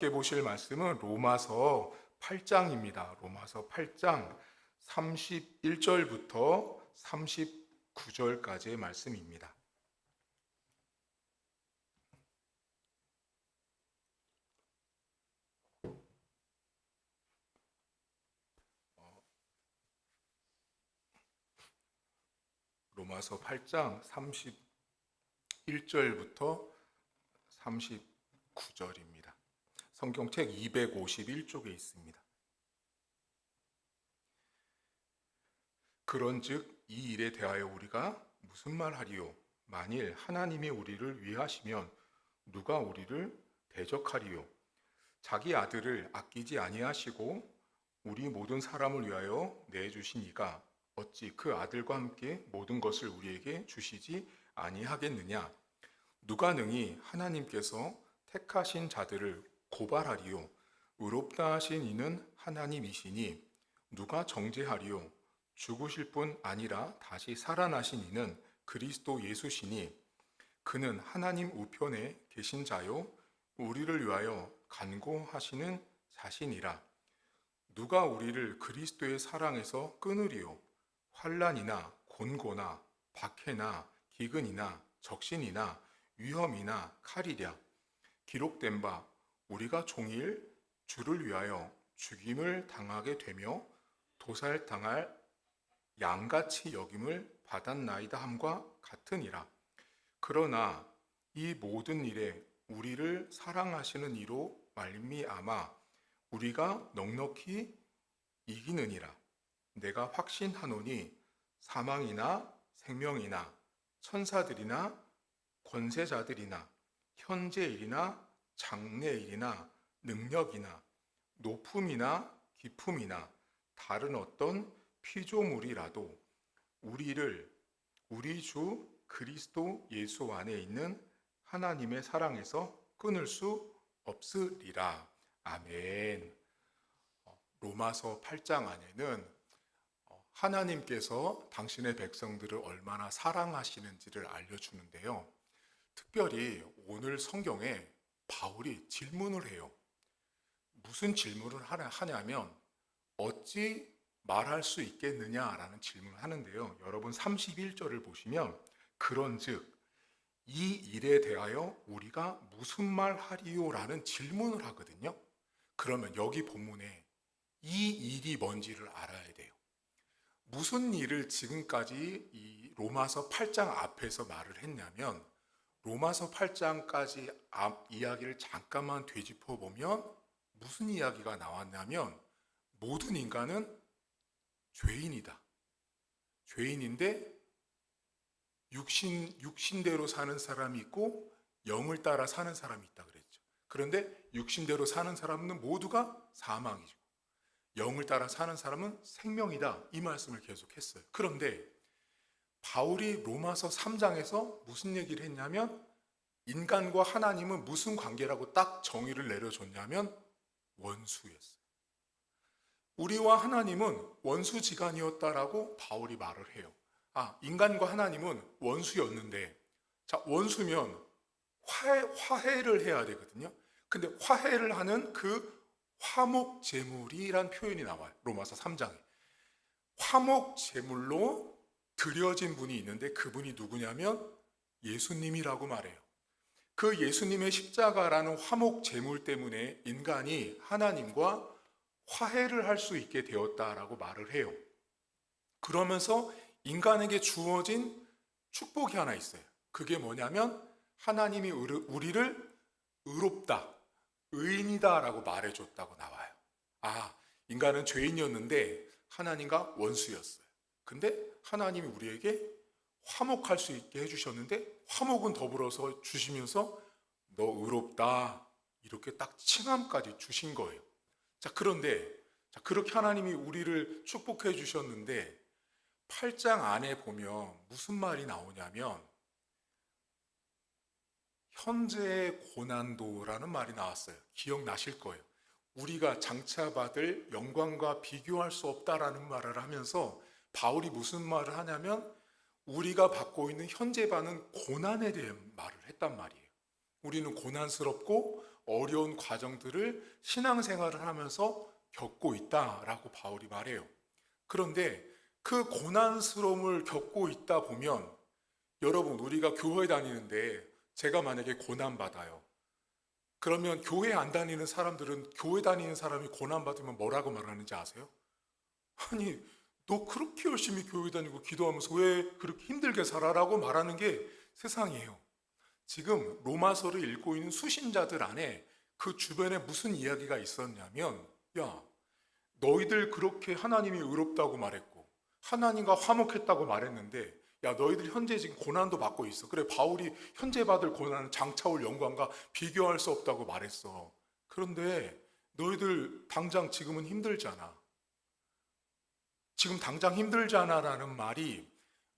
함께 보실 말씀은 로마서 8장입니다. 로마서 8장 31절부터 39절까지의 말씀입니다. 로마서 8장 31절부터 39절입니다. 성경책 251쪽에 있습니다. 그런즉 이 일에 대하여 우리가 무슨 말하리요? 만일 하나님이 우리를 위하시면 누가 우리를 대적하리요? 자기 아들을 아끼지 아니하시고 우리 모든 사람을 위하여 내주신 이가 어찌 그 아들과 함께 모든 것을 우리에게 주시지 아니하겠느냐? 누가 능히 하나님께서 택하신 자들을 고발하리요? 의롭다 하신 이는 하나님이시니 누가 정죄하리요? 죽으실 뿐 아니라 다시 살아나신 이는 그리스도 예수시니 그는 하나님 우편에 계신 자요 우리를 위하여 간구하시는 자신이라. 누가 우리를 그리스도의 사랑에서 끊으리요? 환난이나 곤고나 박해나 기근이나 적신이나 위험이나 칼이랴. 기록된 바 우리가 종일 주를 위하여 죽임을 당하게 되며 도살당할 양같이 여김을 받았나이다 함과 같으니라. 그러나 이 모든 일에 우리를 사랑하시는 이로 말미암아 우리가 넉넉히 이기느니라. 내가 확신하노니 사망이나 생명이나 천사들이나 권세자들이나 현재일이나 장래일이나 능력이나 높음이나 깊음이나 다른 어떤 피조물이라도 우리를 우리 주 그리스도 예수 안에 있는 하나님의 사랑에서 끊을 수 없으리라. 아멘. 로마서 8장 안에는 하나님께서 당신의 백성들을 얼마나 사랑하시는지를 알려주는데요. 특별히 오늘 성경에 바울이 질문을 해요. 무슨 질문을 하냐면 어찌 말할 수 있겠느냐라는 질문을 하는데요. 여러분 31절을 보시면 그런즉 이 일에 대하여 우리가 무슨 말 하리요라는 질문을 하거든요. 그러면 여기 본문에 이 일이 뭔지를 알아야 돼요. 무슨 일을 지금까지 이 로마서 8장 앞에서 말을 했냐면 로마서 8장까지 앞 이야기를 잠깐만 되짚어 보면 무슨 이야기가 나왔냐면 모든 인간은 죄인이다. 죄인인데 육신대로 사는 사람이 있고 영을 따라 사는 사람이 있다 그랬죠. 그런데 육신대로 사는 사람은 모두가 사망이죠. 영을 따라 사는 사람은 생명이다. 이 말씀을 계속했어요. 그런데 바울이 로마서 3장에서 무슨 얘기를 했냐면 인간과 하나님은 무슨 관계라고 딱 정의를 내려줬냐면 원수였어요. 우리와 하나님은 원수지간이었다라고 바울이 말을 해요. 인간과 하나님은 원수였는데, 자, 원수면 화해를 해야 되거든요. 근데 화해를 하는 그 화목제물이란 표현이 나와요. 로마서 3장에. 화목제물로 드려진 분이 있는데 그분이 누구냐면 예수님이라고 말해요. 그 예수님의 십자가라는 화목제물 때문에 인간이 하나님과 화해를 할 수 있게 되었다라고 말을 해요. 그러면서 인간에게 주어진 축복이 하나 있어요. 그게 뭐냐면 하나님이 우리를 의롭다, 의인이다라고 말해줬다고 나와요. 인간은 죄인이었는데 하나님과 원수였어요. 근데 하나님이 우리에게 화목할 수 있게 해주셨는데 화목은 더불어서 주시면서 너 의롭다 이렇게 딱 칭함까지 주신 거예요. 자, 그런데 그렇게 하나님이 우리를 축복해 주셨는데 8장 안에 보면 무슨 말이 나오냐면 현재의 고난도라는 말이 나왔어요. 기억나실 거예요. 우리가 장차 받을 영광과 비교할 수 없다라는 말을 하면서 바울이 무슨 말을 하냐면 우리가 받고 있는 현재 받는 고난에 대한 말을 했단 말이에요. 우리는 고난스럽고 어려운 과정들을 신앙생활을 하면서 겪고 있다라고 바울이 말해요. 그런데 그 고난스러움을 겪고 있다 보면 여러분, 우리가 교회 다니는데 제가 만약에 고난받아요. 그러면 교회 안 다니는 사람들은 교회 다니는 사람이 고난받으면 뭐라고 말하는지 아세요? 아니, 너 그렇게 열심히 교회 다니고 기도하면서 왜 그렇게 힘들게 살아라고 말하는 게 세상이에요. 지금 로마서를 읽고 있는 수신자들 안에 그 주변에 무슨 이야기가 있었냐면, 야, 너희들 그렇게 하나님이 의롭다고 말했고 하나님과 화목했다고 말했는데, 야, 너희들 현재 지금 고난도 받고 있어. 그래, 바울이 현재 받을 고난은 장차 올 영광과 비교할 수 없다고 말했어. 그런데 너희들 당장 지금은 힘들잖아. 지금 당장 힘들잖아라는 말이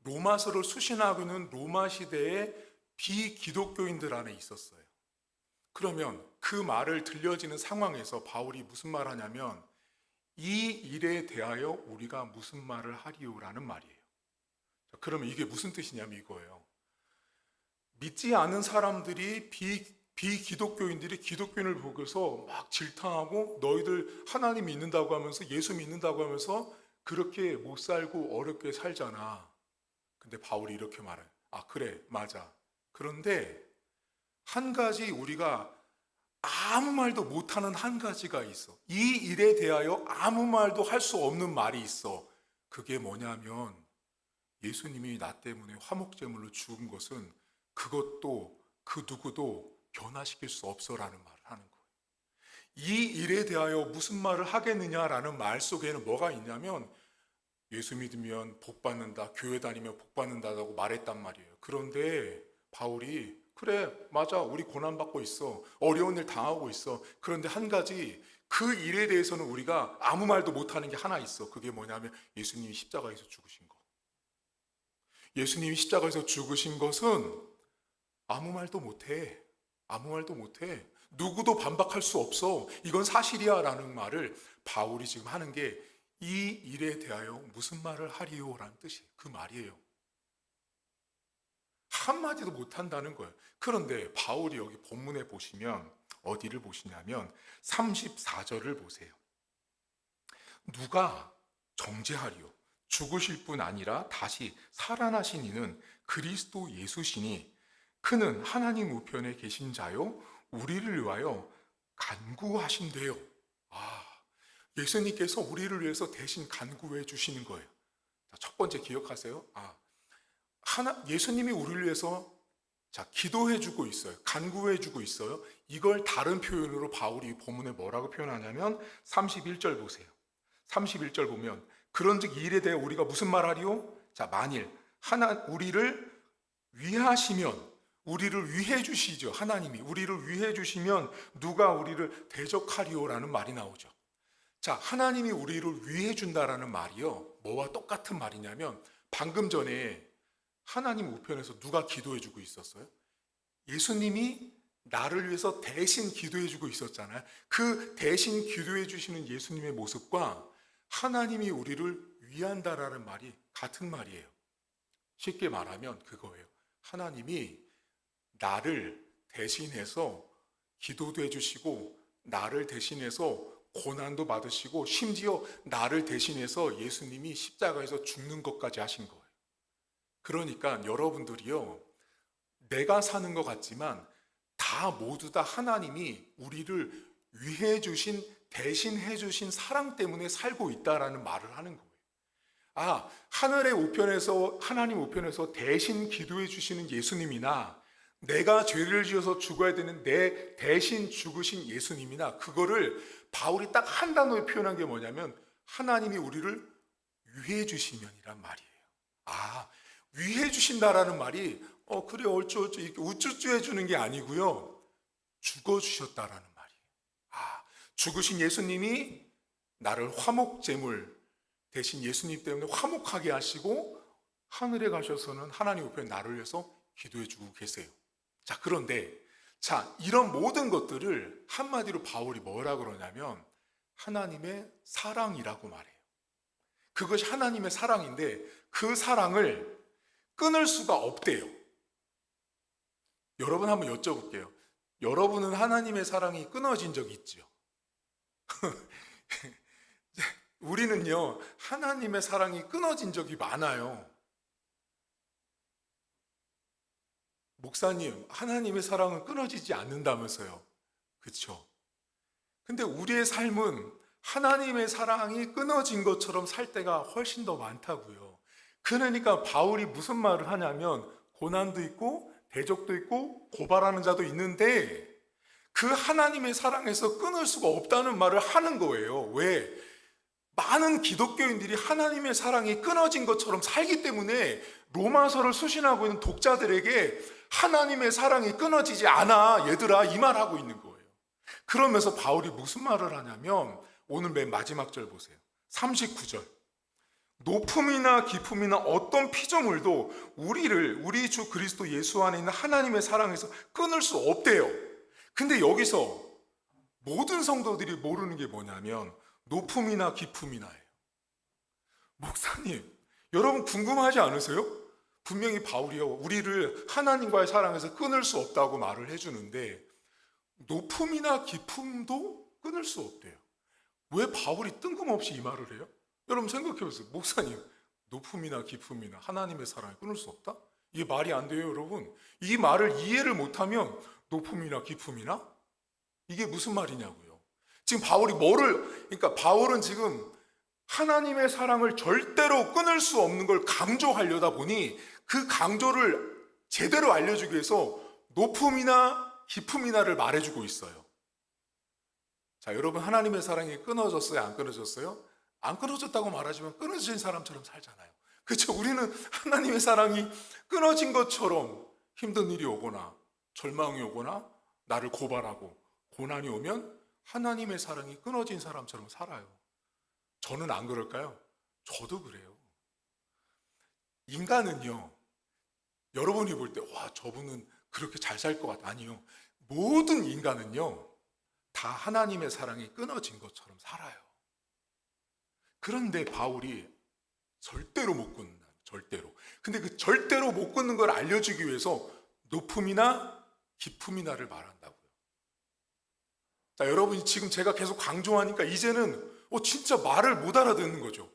로마서를 수신하고 있는 로마 시대의 비기독교인들 안에 있었어요. 그러면 그 말을 들려지는 상황에서 바울이 무슨 말 하냐면, 이 일에 대하여 우리가 무슨 말을 하리오라는 말이에요. 그러면 이게 무슨 뜻이냐면 이거예요. 믿지 않은 사람들이 비기독교인들이 기독교인을 보고서 막 질타하고 너희들 하나님 믿는다고 하면서 예수 믿는다고 하면서 그렇게 못 살고 어렵게 살잖아. 근데 바울이 이렇게 말해요. 아, 그래, 맞아. 그런데 한 가지 우리가 아무 말도 못하는 한 가지가 있어. 이 일에 대하여 아무 말도 할 수 없는 말이 있어. 그게 뭐냐면 예수님이 나 때문에 화목제물로 죽은 것은 그것도 그 누구도 변화시킬 수 없어라는 말을 하는 거예요. 이 일에 대하여 무슨 말을 하겠느냐라는 말 속에는 뭐가 있냐면 예수 믿으면 복 받는다, 교회 다니면 복 받는다라고 말했단 말이에요. 그런데 바울이 그래, 맞아, 우리 고난받고 있어, 어려운 일 당하고 있어. 그런데 한 가지, 그 일에 대해서는 우리가 아무 말도 못하는 게 하나 있어. 그게 뭐냐면 예수님이 십자가에서 죽으신 거. 예수님이 십자가에서 죽으신 것은 아무 말도 못해. 아무 말도 못해. 누구도 반박할 수 없어. 이건 사실이야 라는 말을 바울이 지금 하는 게 이 일에 대하여 무슨 말을 하리요 라는 뜻이에요. 그 말이에요. 한마디도 못한다는 거예요. 그런데 바울이 여기 본문에 보시면 어디를 보시냐면 34절을 보세요. 누가 정죄하리요? 죽으실 뿐 아니라 다시 살아나신 이는 그리스도 예수시니 그는 하나님 우편에 계신 자요 우리를 위하여 간구하신대요. 예수님께서 우리를 위해서 대신 간구해 주시는 거예요. 첫 번째 기억하세요. 예수님이 우리를 위해서 기도해 주고 있어요. 간구해 주고 있어요. 이걸 다른 표현으로 바울이 본문에 뭐라고 표현하냐면 31절 보세요. 31절 보면 그런즉 이 일에 대해 우리가 무슨 말하리요? 만일 우리를 위하시면, 우리를 위해 주시죠. 하나님이 우리를 위해 주시면 누가 우리를 대적하리요라는 말이 나오죠. 하나님이 우리를 위해 준다라는 말이요, 뭐와 똑같은 말이냐면 방금 전에 하나님 우편에서 누가 기도해 주고 있었어요? 예수님이 나를 위해서 대신 기도해 주고 있었잖아요. 그 대신 기도해 주시는 예수님의 모습과 하나님이 우리를 위한다라는 말이 같은 말이에요. 쉽게 말하면 그거예요. 하나님이 나를 대신해서 기도도 해주시고 나를 대신해서 고난도 받으시고 심지어 나를 대신해서 예수님이 십자가에서 죽는 것까지 하신 거예요. 그러니까 여러분들이요, 내가 사는 것 같지만 모두 다 하나님이 우리를 위해 주신, 대신해 주신 사랑 때문에 살고 있다라는 말을 하는 거예요. 하늘의 우편에서, 하나님 우편에서 대신 기도해 주시는 예수님이나 내가 죄를 지어서 죽어야 되는 내 대신 죽으신 예수님이나, 그거를 바울이 딱 한 단어에 표현한 게 뭐냐면 하나님이 우리를 위해 주시면이란 말이에요. 위해 주신다라는 말이 그래 어쩌어쩌 이렇게 우쭈쭈 해주는 게 아니고요, 죽어주셨다라는 말이에요. 죽으신 예수님이 나를 화목제물 대신 예수님 때문에 화목하게 하시고 하늘에 가셔서는 하나님 우편에 나를 위해서 기도해 주고 계세요. 그런데 이런 모든 것들을 한마디로 바울이 뭐라 그러냐면 하나님의 사랑이라고 말해요. 그것이 하나님의 사랑인데 그 사랑을 끊을 수가 없대요. 여러분 한번 여쭤볼게요. 여러분은 하나님의 사랑이 끊어진 적 있죠? 우리는요, 하나님의 사랑이 끊어진 적이 많아요. 목사님, 하나님의 사랑은 끊어지지 않는다면서요. 그렇죠? 근데 우리의 삶은 하나님의 사랑이 끊어진 것처럼 살 때가 훨씬 더 많다고요. 그러니까 바울이 무슨 말을 하냐면, 고난도 있고 대적도 있고 고발하는 자도 있는데 그 하나님의 사랑에서 끊을 수가 없다는 말을 하는 거예요. 왜? 많은 기독교인들이 하나님의 사랑이 끊어진 것처럼 살기 때문에 로마서를 수신하고 있는 독자들에게 하나님의 사랑이 끊어지지 않아 얘들아, 이 말하고 있는 거예요. 그러면서 바울이 무슨 말을 하냐면, 오늘 맨 마지막 절 보세요. 39절. 높음이나 깊음이나 어떤 피조물도 우리 주 그리스도 예수 안에 있는 하나님의 사랑에서 끊을 수 없대요. 근데 여기서 모든 성도들이 모르는 게 뭐냐면 높음이나 깊음이나예요. 목사님, 여러분 궁금하지 않으세요? 분명히 바울이요, 우리를 하나님과의 사랑에서 끊을 수 없다고 말을 해주는데 높음이나 깊음도 끊을 수 없대요. 왜 바울이 뜬금없이 이 말을 해요? 여러분 생각해 보세요. 목사님, 높음이나 깊음이나 하나님의 사랑을 끊을 수 없다? 이게 말이 안 돼요, 여러분. 이 말을 이해를 못하면 높음이나 깊음이나? 이게 무슨 말이냐고요. 지금 바울이 그러니까 바울은 지금 하나님의 사랑을 절대로 끊을 수 없는 걸 강조하려다 보니 그 강조를 제대로 알려주기 위해서 높음이나 깊음이나를 말해주고 있어요. 자, 여러분 하나님의 사랑이 끊어졌어요? 안 끊어졌어요? 안 끊어졌다고 말하지만 끊어진 사람처럼 살잖아요. 그렇죠? 우리는 하나님의 사랑이 끊어진 것처럼 힘든 일이 오거나 절망이 오거나 나를 고발하고 고난이 오면 하나님의 사랑이 끊어진 사람처럼 살아요. 저는 안 그럴까요? 저도 그래요. 인간은요, 여러분이 볼 때 와, 저분은 그렇게 잘 살 것 같아. 아니요. 모든 인간은요, 다 하나님의 사랑이 끊어진 것처럼 살아요. 그런데 바울이 절대로 못 끊는다. 절대로. 근데 그 절대로 못 끊는 걸 알려주기 위해서 높음이나 깊음이나를 말한다고요. 자, 여러분이 지금 제가 계속 강조하니까 이제는 진짜 말을 못 알아듣는 거죠.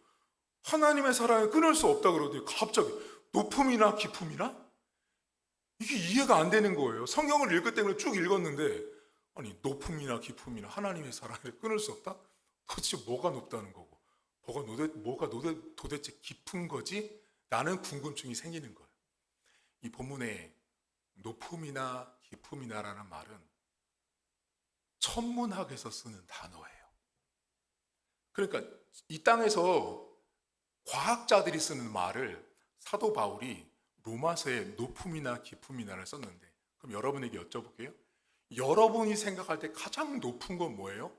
하나님의 사랑을 끊을 수 없다 그러더니 갑자기 높음이나 깊음이나? 이게 이해가 안 되는 거예요. 성경을 읽을 때는 쭉 읽었는데 아니, 높음이나 깊음이나 하나님의 사랑을 끊을 수 없다? 도대체 뭐가 높다는 거고 뭐가 도대체 깊은 거지? 라는 궁금증이 생기는 거예요. 이 본문에 높음이나 깊음이나라는 말은 천문학에서 쓰는 단어예요. 그러니까 이 땅에서 과학자들이 쓰는 말을 사도 바울이 로마서에 높음이나 깊음이나를 썼는데, 그럼 여러분에게 여쭤볼게요. 여러분이 생각할 때 가장 높은 건 뭐예요?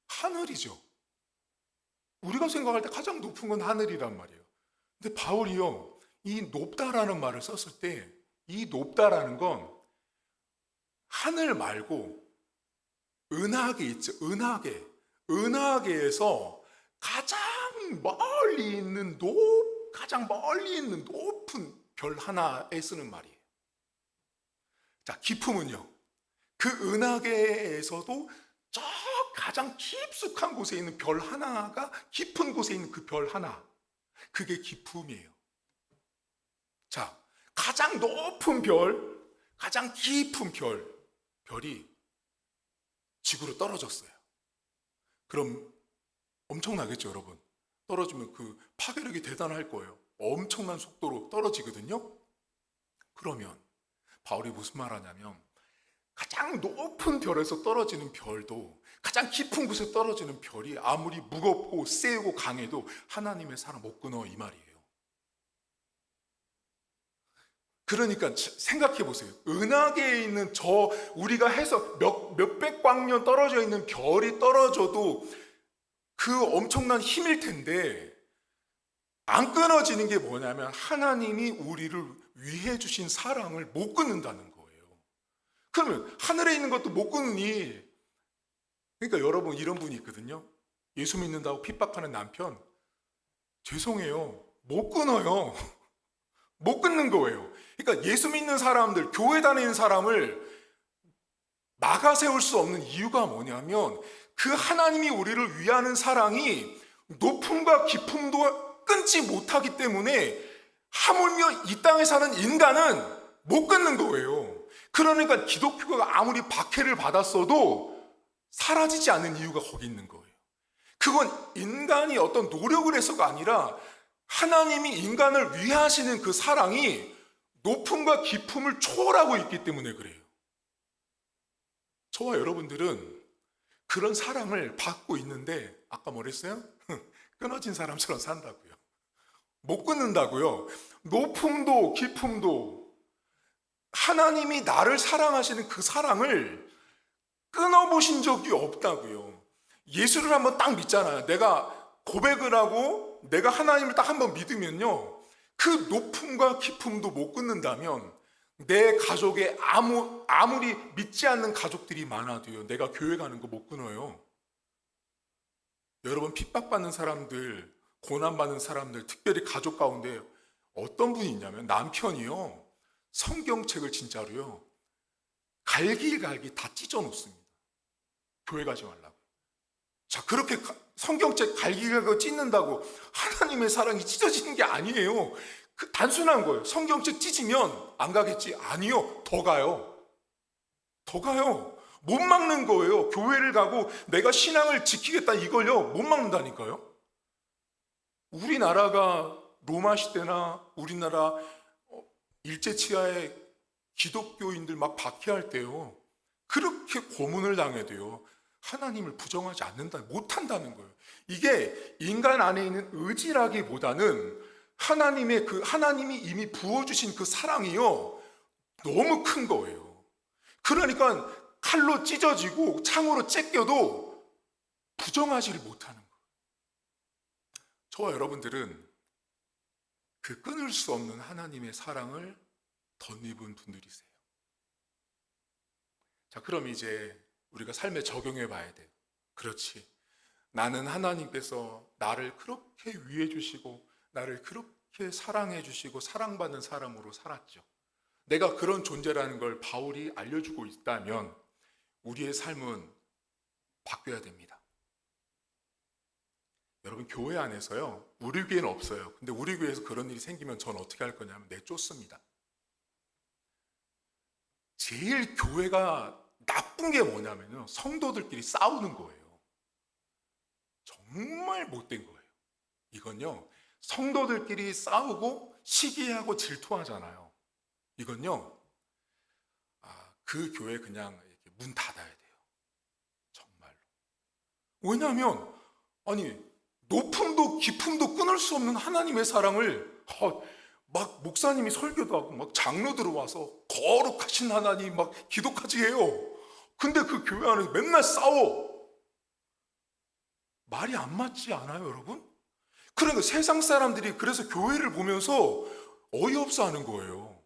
하늘이죠. 우리가 생각할 때 가장 높은 건 하늘이란 말이에요. 근데 바울이요, 이 높다라는 말을 썼을 때 이 높다라는 건 하늘 말고 은하계 있죠. 은하계에서 가장 멀리 있는 높은 별 하나에 쓰는 말이에요. 자, 깊음은요, 그 은하계에서도 저 가장 깊숙한 곳에 있는 별 하나가, 깊은 곳에 있는 그 별 하나, 그게 깊음이에요. 자, 가장 높은 별, 가장 깊은 별이 지구로 떨어졌어요. 그럼 엄청나겠죠, 여러분? 떨어지면 그 파괴력이 대단할 거예요. 엄청난 속도로 떨어지거든요. 그러면 바울이 무슨 말 하냐면 가장 높은 별에서 떨어지는 별도, 가장 깊은 곳에 떨어지는 별이 아무리 무겁고 세고 강해도 하나님의 사랑 못 끊어, 이 말이에요. 그러니까 생각해 보세요. 은하계에 있는 우리가 해서 몇백 광년 떨어져 있는 별이 떨어져도 그 엄청난 힘일 텐데 안 끊어지는 게 뭐냐면 하나님이 우리를 위해 주신 사랑을 못 끊는다는 거예요. 그러면 하늘에 있는 것도 못 끊으니, 그러니까 여러분 이런 분이 있거든요. 예수 믿는다고 핍박하는 남편, 죄송해요, 못 끊어요. 못 끊는 거예요. 그러니까 예수 믿는 사람들, 교회 다니는 사람을 막아 세울 수 없는 이유가 뭐냐면 그 하나님이 우리를 위하는 사랑이 높음과 깊음도 끊지 못하기 때문에 하물며 이 땅에 사는 인간은 못 끊는 거예요. 그러니까 기독교가 아무리 박해를 받았어도 사라지지 않는 이유가 거기 있는 거예요. 그건 인간이 어떤 노력을 해서가 아니라 하나님이 인간을 위하시는 그 사랑이 높음과 깊음을 초월하고 있기 때문에 그래요. 저와 여러분들은 그런 사랑을 받고 있는데 아까 뭐랬어요? 끊어진 사람처럼 산다고요. 못 끊는다고요. 높음도 깊음도 하나님이 나를 사랑하시는 그 사랑을 끊어보신 적이 없다고요. 예수를 한번 딱 믿잖아요. 내가 고백을 하고 내가 하나님을 딱 한번 믿으면요, 그 높음과 깊음도 못 끊는다면 내 가족에 아무리 믿지 않는 가족들이 많아도요, 내가 교회 가는 거 못 끊어요. 여러분, 핍박받는 사람들, 고난받는 사람들, 특별히 가족 가운데 어떤 분이 있냐면 남편이요, 성경책을 진짜로요 갈기갈기 다 찢어 놓습니다. 교회 가지 말라고. 자, 그렇게 성경책 갈기갈기 찢는다고 하나님의 사랑이 찢어지는 게 아니에요. 단순한 거예요. 성경책 찢으면 안 가겠지? 아니요, 더 가요. 더 가요. 못 막는 거예요. 교회를 가고 내가 신앙을 지키겠다 이걸요 못 막는다니까요. 우리나라가 로마 시대나 우리나라 일제치하에 기독교인들 막 박해할 때요, 그렇게 고문을 당해도요 하나님을 부정하지 않는다, 못한다는 거예요. 이게 인간 안에 있는 의지라기보다는 하나님이 이미 부어주신 그 사랑이요 너무 큰 거예요. 그러니까 칼로 찢어지고 창으로 째껴도 부정하지를 못하는 거예요. 저와 여러분들은 그 끊을 수 없는 하나님의 사랑을 덧입은 분들이세요. 자, 그럼 이제 우리가 삶에 적용해 봐야 돼요. 그렇지, 나는 하나님께서 나를 그렇게 위해 주시고 나를 그렇게 사랑해 주시고 사랑받는 사람으로 살았죠. 내가 그런 존재라는 걸 바울이 알려주고 있다면 우리의 삶은 바뀌어야 됩니다. 여러분, 교회 안에서요, 우리 교회는 없어요. 근데 우리 교회에서 그런 일이 생기면 전 어떻게 할 거냐면 내쫓습니다. 제일 교회가 나쁜 게 뭐냐면요, 성도들끼리 싸우는 거예요. 정말 못된 거예요. 이건요, 성도들끼리 싸우고 시기하고 질투하잖아요. 이건요, 그 교회 그냥 이렇게 문 닫아야 돼요. 정말로. 왜냐하면 높음도 깊음도 끊을 수 없는 하나님의 사랑을 막 목사님이 설교도 하고 막 장로 들어와서 거룩하신 하나님 막 기도까지 해요. 근데 그 교회 안에서 맨날 싸워. 말이 안 맞지 않아요, 여러분? 그러니까 세상 사람들이 그래서 교회를 보면서 어이없어 하는 거예요.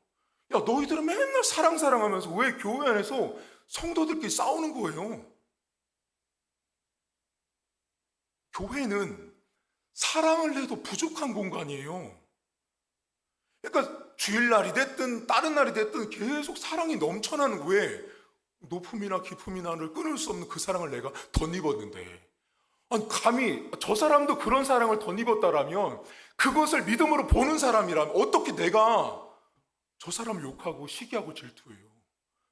야, 너희들은 맨날 사랑하면서 왜 교회 안에서 성도들끼리 싸우는 거예요? 교회는 사랑을 해도 부족한 공간이에요. 그러니까 주일날이 됐든 다른 날이 됐든 계속 사랑이 넘쳐나는, 왜? 높음이나 깊음이나를 끊을 수 없는 그 사랑을 내가 덧입었는데, 감히 저 사람도 그런 사랑을 덧입었다라면, 그것을 믿음으로 보는 사람이라면 어떻게 내가 저 사람을 욕하고 시기하고 질투해요?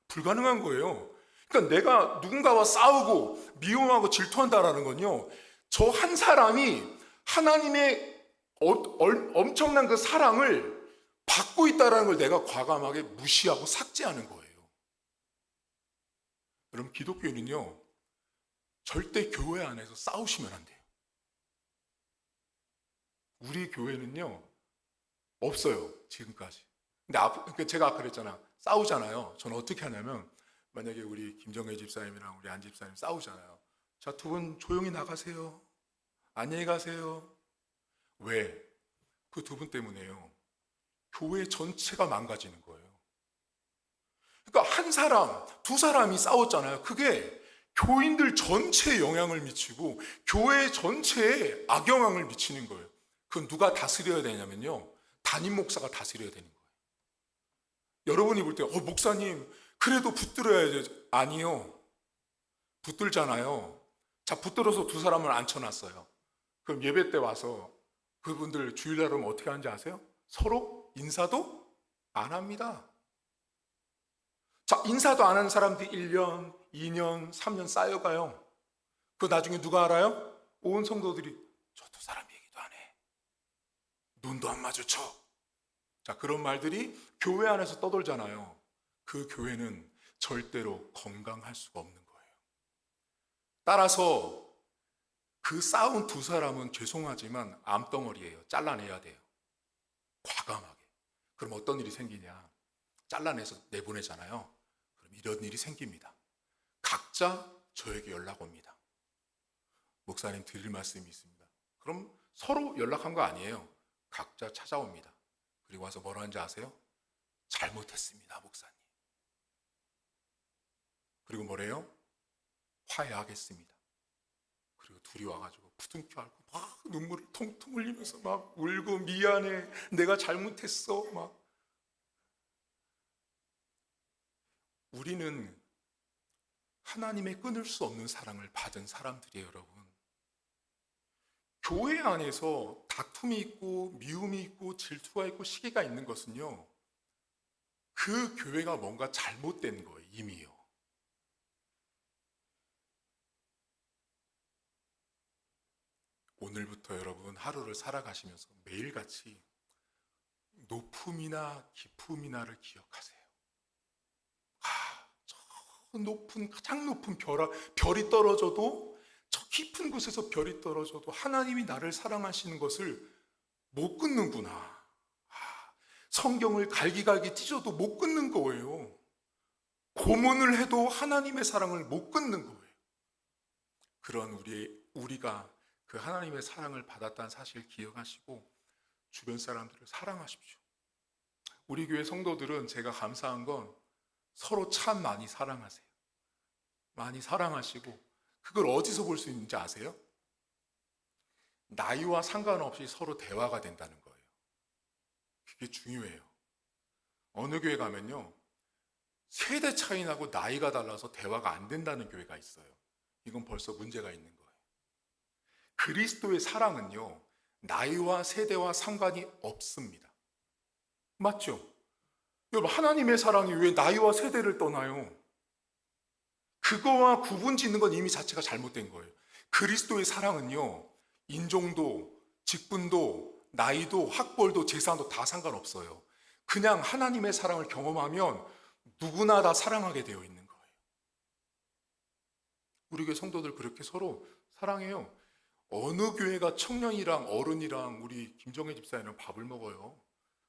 불가능한 거예요. 그러니까 내가 누군가와 싸우고 미움하고 질투한다라는 건요, 저 한 사람이 하나님의 엄청난 그 사랑을 받고 있다는 걸 내가 과감하게 무시하고 삭제하는 거예요. 여러분, 기독교인은요 절대 교회 안에서 싸우시면 안 돼요. 우리 교회는요 없어요, 지금까지. 근데 제가 아까 그랬잖아, 싸우잖아요. 저는 어떻게 하냐면, 만약에 우리 김정혜 집사님이랑 우리 안 집사님 싸우잖아요. 자, 두 분 조용히 나가세요. 안녕히 가세요. 왜? 그 두 분 때문에요, 교회 전체가 망가지는 거예요. 그러니까 한 사람, 두 사람이 싸웠잖아요. 그게 교인들 전체에 영향을 미치고 교회 전체에 악영향을 미치는 거예요. 그건 누가 다스려야 되냐면요, 담임 목사가 다스려야 되는 거예요. 여러분이 볼 때, 목사님, 그래도 붙들어야죠. 아니요. 붙들잖아요. 자, 붙들어서 두 사람을 앉혀놨어요. 그럼 예배 때 와서 그분들 주일날 오면 어떻게 하는지 아세요? 서로 인사도 안 합니다. 자, 인사도 안 하는 사람들이 1년, 2년, 3년 쌓여가요. 그 나중에 누가 알아요? 온 성도들이 저 두 사람 얘기도 안 해. 눈도 안 마주쳐. 자, 그런 말들이 교회 안에서 떠돌잖아요. 그 교회는 절대로 건강할 수가 없는 거예요. 따라서 그 싸운 두 사람은 죄송하지만 암덩어리예요. 잘라내야 돼요. 과감하게. 그럼 어떤 일이 생기냐? 잘라내서 내보내잖아요. 그럼 이런 일이 생깁니다. 각자 저에게 연락 옵니다. 목사님 드릴 말씀이 있습니다. 그럼 서로 연락한 거 아니에요. 각자 찾아옵니다. 그리고 와서 뭐라 하는지 아세요? 잘못했습니다, 목사님. 그리고 뭐래요? 화해하겠습니다. 그리고 둘이 와가지고 부둥켜 안고 막 눈물을 통통 흘리면서 막 울고 미안해, 내가 잘못했어. 막 우리는 하나님의 끊을 수 없는 사랑을 받은 사람들이에요, 여러분. 교회 안에서 다툼이 있고 미움이 있고 질투가 있고 시기가 있는 것은요, 그 교회가 뭔가 잘못된 거예요, 이미요. 오늘부터 여러분 하루를 살아가시면서 매일같이 높음이나 기쁨이나를 기억하세요. 저 높은, 가장 높은 별이 떨어져도, 저 깊은 곳에서 별이 떨어져도 하나님이 나를 사랑하시는 것을 못 끊는구나. 성경을 갈기갈기 찢어도 못 끊는 거예요. 고문을 해도 하나님의 사랑을 못 끊는 거예요. 그런 우리가 그 하나님의 사랑을 받았다는 사실을 기억하시고 주변 사람들을 사랑하십시오. 우리 교회 성도들은 제가 감사한 건 서로 참 많이 사랑하세요. 많이 사랑하시고, 그걸 어디서 볼 수 있는지 아세요? 나이와 상관없이 서로 대화가 된다는 거예요. 그게 중요해요. 어느 교회 가면요, 세대 차이 나고 나이가 달라서 대화가 안 된다는 교회가 있어요. 이건 벌써 문제가 있는 거예요. 그리스도의 사랑은요, 나이와 세대와 상관이 없습니다. 맞죠? 여러분, 하나님의 사랑이 왜 나이와 세대를 떠나요? 그거와 구분 짓는 건 이미 자체가 잘못된 거예요. 그리스도의 사랑은요, 인종도, 직분도, 나이도, 학벌도, 재산도 다 상관없어요. 그냥 하나님의 사랑을 경험하면 누구나 다 사랑하게 되어 있는 거예요. 우리 교회 성도들 그렇게 서로 사랑해요. 어느 교회가 청년이랑 어른이랑 우리 김정혜 집사님은 밥을 먹어요?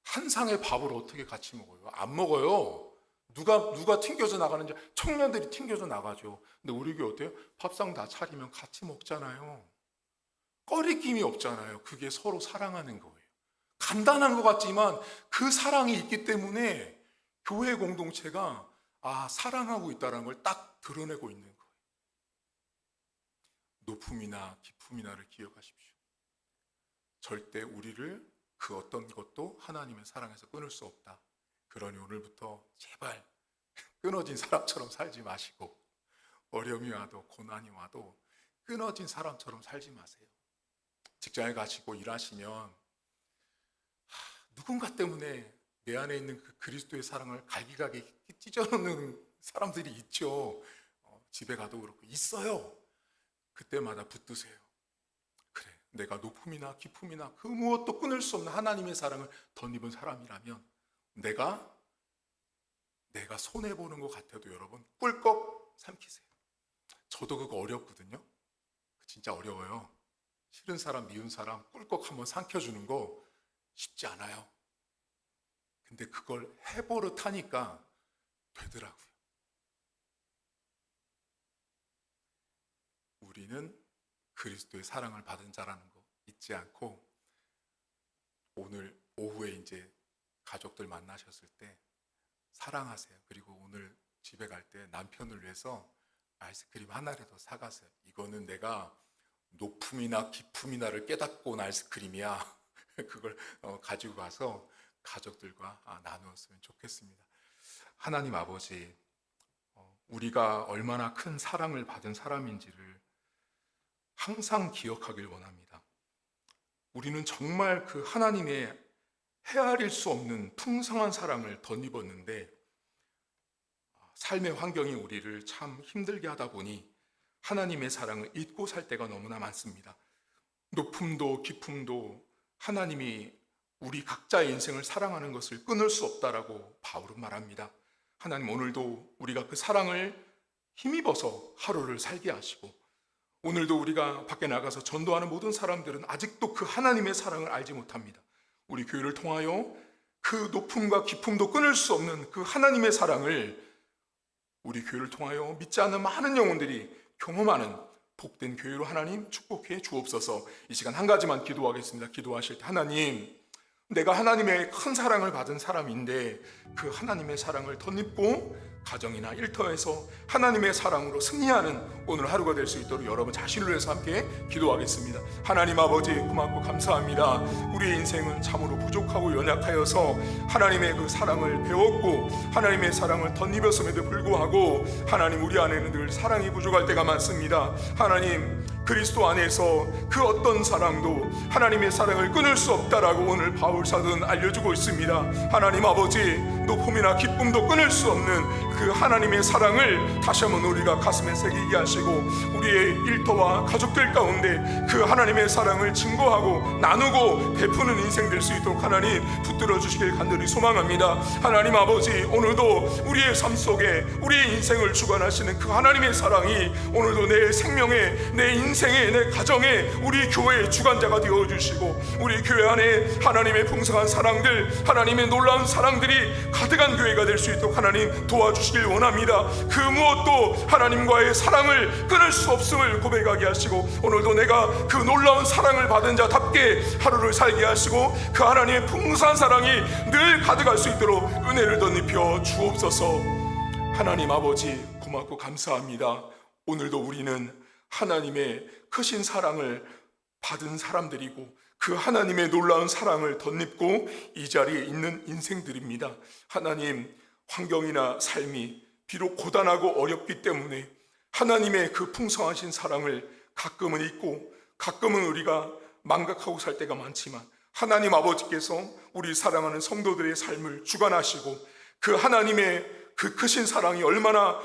한 상의 밥을 어떻게 같이 먹어요? 안 먹어요. 누가 튕겨져 나가는지, 청년들이 튕겨져 나가죠. 근데 우리 교회 어때요? 밥상 다 차리면 같이 먹잖아요. 꺼리낌이 없잖아요. 그게 서로 사랑하는 거예요. 간단한 것 같지만 그 사랑이 있기 때문에 교회 공동체가 사랑하고 있다는 걸 딱 드러내고 있는 거예요. 높음이나 기쁨이나를 기억하십시오. 절대 우리를 그 어떤 것도 하나님의 사랑에서 끊을 수 없다. 그러니 오늘부터 제발 끊어진 사람처럼 살지 마시고, 어려움이 와도 고난이 와도 끊어진 사람처럼 살지 마세요. 직장에 가시고 일하시면 누군가 때문에 내 안에 있는 그 그리스도의 사랑을 갈기갈기 찢어놓는 사람들이 있죠. 집에 가도 그렇고 있어요. 그때마다 붙드세요. 그래, 내가 높음이나 기쁨이나 그 무엇도 끊을 수 없는 하나님의 사랑을 덧입은 사람이라면 내가 손해보는 것 같아도 여러분 꿀꺽 삼키세요. 저도 그거 어렵거든요. 진짜 어려워요. 싫은 사람, 미운 사람 꿀꺽 한번 삼켜주는 거 쉽지 않아요. 근데 그걸 해버릇 하니까 되더라고요. 우리는 그리스도의 사랑을 받은 자라는 거 잊지 않고, 오늘 오후에 이제 가족들 만나셨을 때 사랑하세요. 그리고 오늘 집에 갈 때 남편을 위해서 아이스크림 하나라도 사가세요. 이거는 내가 높음이나 기쁨이나를 깨닫고 온 아이스크림이야. 그걸 가지고 가서 가족들과 나누었으면 좋겠습니다. 하나님 아버지, 우리가 얼마나 큰 사랑을 받은 사람인지를 항상 기억하길 원합니다. 우리는 정말 그 하나님의 헤아릴 수 없는 풍성한 사랑을 덧입었는데 삶의 환경이 우리를 참 힘들게 하다 보니 하나님의 사랑을 잊고 살 때가 너무나 많습니다. 높음도 깊음도 하나님이 우리 각자의 인생을 사랑하는 것을 끊을 수 없다라고 바울은 말합니다. 하나님, 오늘도 우리가 그 사랑을 힘입어서 하루를 살게 하시고, 오늘도 우리가 밖에 나가서 전도하는 모든 사람들은 아직도 그 하나님의 사랑을 알지 못합니다. 우리 교회를 통하여 그 높음과 깊음도 끊을 수 없는 그 하나님의 사랑을 우리 교회를 통하여 믿지 않는 많은 영혼들이 경험하는 복된 교회로 하나님 축복해 주옵소서. 이 시간 한 가지만 기도하겠습니다. 기도하실 때, 하나님, 내가 하나님의 큰 사랑을 받은 사람인데 그 하나님의 사랑을 덧입고 가정이나 일터에서 하나님의 사랑으로 승리하는 오늘 하루가 될 수 있도록 여러분 자신을 위해서 함께 기도하겠습니다. 하나님 아버지, 고맙고 감사합니다. 우리의 인생은 참으로 부족하고 연약하여서 하나님의 그 사랑을 배웠고 하나님의 사랑을 덧입었음에도 불구하고 하나님, 우리 안에는 늘 사랑이 부족할 때가 많습니다. 하나님, 그리스도 안에서 그 어떤 사랑도 하나님의 사랑을 끊을 수 없다라고 오늘 바울 사도는 알려주고 있습니다. 하나님 아버지, 높음이나 기쁨도 끊을 수 없는 그 하나님의 사랑을 다시 한번 우리가 가슴에 새기게 하시고 우리의 일터와 가족들 가운데 그 하나님의 사랑을 증거하고 나누고 베푸는 인생 될 수 있도록 하나님 붙들어 주시길 간절히 소망합니다. 하나님 아버지, 오늘도 우리의 삶 속에 우리의 인생을 주관하시는 그 하나님의 사랑이 오늘도 내 생명에, 내 인생에, 내 가정에, 우리 교회의 주관자가 되어주시고 우리 교회 안에 하나님의 풍성한 사랑들, 하나님의 놀라운 사랑들이 가득한 교회가 될 수 있도록 하나님 도와주시길 원합니다. 그 무엇도 하나님과의 사랑을 끊을 수 없음을 고백하게 하시고 오늘도 내가 그 놀라운 사랑을 받은 자답게 하루를 살게 하시고 그 하나님의 풍성한 사랑이 늘 가득할 수 있도록 은혜를 덧입혀 주옵소서. 하나님 아버지, 고맙고 감사합니다. 오늘도 우리는 하나님의 크신 사랑을 받은 사람들이고 그 하나님의 놀라운 사랑을 덧입고 이 자리에 있는 인생들입니다. 하나님, 환경이나 삶이 비록 고단하고 어렵기 때문에 하나님의 그 풍성하신 사랑을 가끔은 잊고 가끔은 우리가 망각하고 살 때가 많지만 하나님 아버지께서 우리 사랑하는 성도들의 삶을 주관하시고 그 하나님의 그 크신 사랑이 얼마나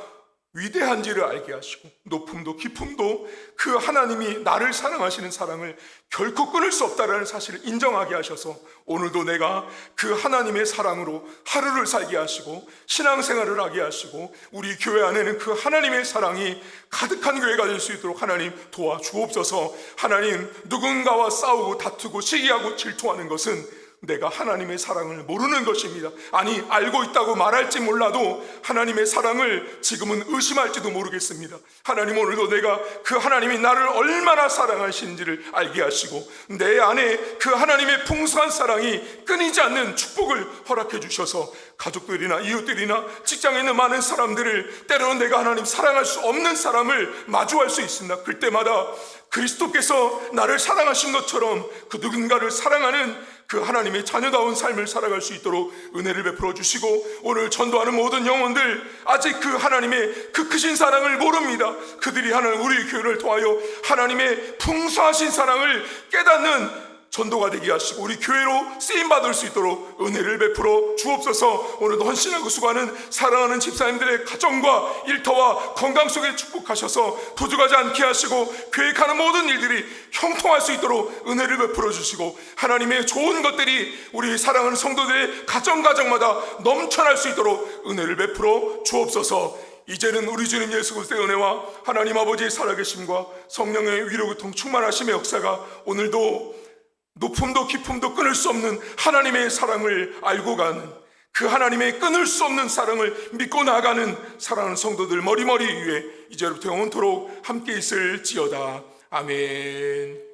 위대한지를 알게 하시고 높음도 깊음도 그 하나님이 나를 사랑하시는 사랑을 결코 끊을 수 없다는 사실을 인정하게 하셔서 오늘도 내가 그 하나님의 사랑으로 하루를 살게 하시고 신앙생활을 하게 하시고 우리 교회 안에는 그 하나님의 사랑이 가득한 교회가 될 수 있도록 하나님 도와주옵소서. 하나님, 누군가와 싸우고 다투고 시기하고 질투하는 것은 내가 하나님의 사랑을 모르는 것입니다. 아니, 알고 있다고 말할지 몰라도 하나님의 사랑을 지금은 의심할지도 모르겠습니다. 하나님, 오늘도 내가 그 하나님이 나를 얼마나 사랑하시는지를 알게 하시고 내 안에 그 하나님의 풍성한 사랑이 끊이지 않는 축복을 허락해 주셔서 가족들이나 이웃들이나 직장에 있는 많은 사람들을 때로는 내가 하나님 사랑할 수 없는 사람을 마주할 수 있습니다. 그때마다 그리스도께서 나를 사랑하신 것처럼 그 누군가를 사랑하는 그 하나님의 자녀다운 삶을 살아갈 수 있도록 은혜를 베풀어 주시고 오늘 전도하는 모든 영혼들 아직 그 하나님의 그 크신 사랑을 모릅니다. 그들이 하나님 우리 교회를 통하여 하나님의 풍성하신 사랑을 깨닫는 전도가 되게 하시고 우리 교회로 쓰임받을 수 있도록 은혜를 베풀어 주옵소서. 오늘도 헌신하고 수고하는 사랑하는 집사님들의 가정과 일터와 건강 속에 축복하셔서 도둑하지 않게 하시고 계획하는 모든 일들이 형통할 수 있도록 은혜를 베풀어 주시고 하나님의 좋은 것들이 우리 사랑하는 성도들의 가정마다 넘쳐날 수 있도록 은혜를 베풀어 주옵소서. 이제는 우리 주님 예수 그리스도의 은혜와 하나님 아버지의 살아계심과 성령의 위로교통 충만하심의 역사가 오늘도 높음도 깊음도 끊을 수 없는 하나님의 사랑을 알고 가는 그 하나님의 끊을 수 없는 사랑을 믿고 나아가는 사랑하는 성도들 머리머리 위에 이제부터 영원토록 함께 있을지어다. 아멘.